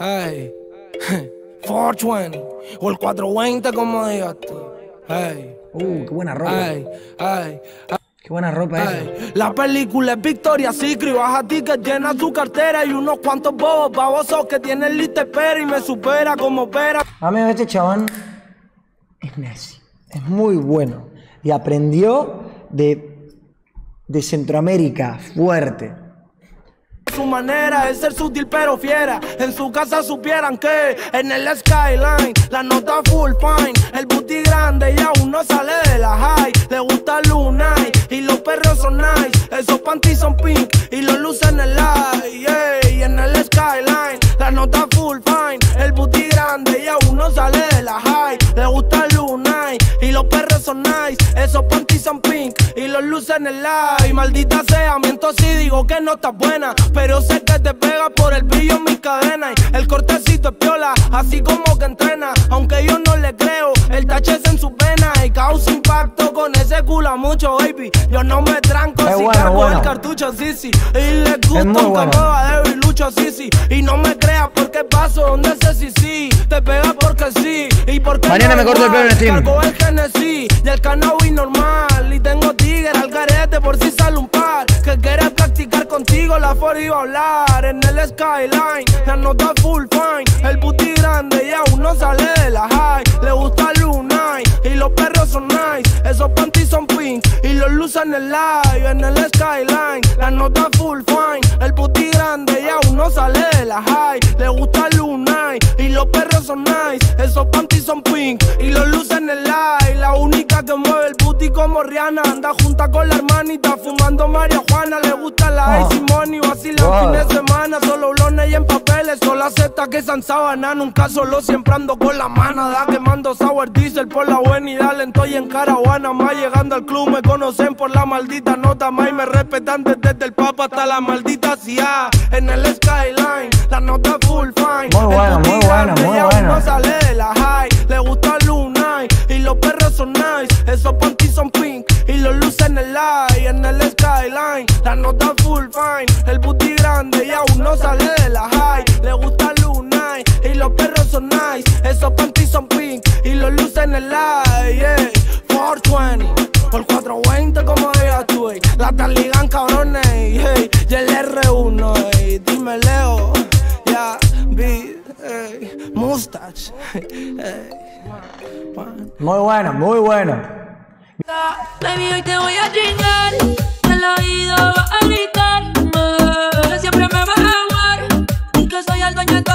Hey, 420 o el 420 como digas tú. Hey, qué buena ropa. Qué buena ropa esa. La película es Victoria's Secret. Baja ti que llena tu cartera y unos cuantos bobos babosos que tienen lista espera y me supera como opera. Amigo, este chabón es Messi. Es muy bueno. Y aprendió de Centroamérica, fuerte. Su manera es ser sutil pero fiera. En su casa supieran que en el skyline la nota full fine. El booty grande y aún no sale de la high. Le gusta Luna y los perros son nice. Esos panties son pink y los luces en el light. Y en el skyline la nota full fine. El booty grande y aún no sale de la high. Le gusta Luna y los perros son nice. Esos panties son pink y los luces en el light. Maldita sea, miento si digo que no estás buena, pero sé que te pega por el brillo en mi cadena. Y el cortecito es piola, así como que entrena. Aunque yo no le creo, el tache es en sus venas. Y causa impacto con ese culo mucho, baby. Yo no me tranco si cargo el cartucho, sí. Y le gusta un camoa de Lucho, sí. Y no me creas porque paso donde ese sí. Te pega porque sí. Y porque mañana me corto el pelo en stream. Cargo el Genesis y el cannabis normal. Y tengo tigre al garete por si sale un par que quiere practicar contigo la for iba a hablar. En el skyline la nota full fine. El booty grande y aún no sale de la high. Le gusta Luna y los perros son nice. Esos panties son pink y los luces en el live. En el skyline la nota full fine. El booty grande y aún no sale de la high. Le gusta Luna y los perros son nice. Esos panties son pink y los luces en el live. La única que mueve el booty como Rihanna. Anda junta con la hermanita fumando marihuana. Le gusta la Icy Money, vacila fin de semana. Solo blones y en papeles, solo acepta que san sábana. Nunca solo, siempre ando con la manada. Quemando sour diesel por la buena y dale, estoy en Caraguana. Más llegando al club me conocen por la maldita nota. Más y me respetan desde el papa hasta la maldita CIA. En el skyline, la nota full fine. Muy bueno, muy bueno, muy bueno. No sale de la high. Le gusta Luna y los perros son nice. Esos panties son pink y los luces en el light. En el skyline, la nota full fine. El booty grande y aún no sale de la high. Le gusta Luna y los perros son nice. Esos panties son pink y los luces en el light. 420 por 420 como digas tú. La están ligan cabrones. Y el R1. Dime Leo. Ya, Mustache. Muy bueno, muy bueno. Baby, hoy te voy a chingar. Al oído vas a gritar. Que siempre me vas a amar. Y que soy el dueño de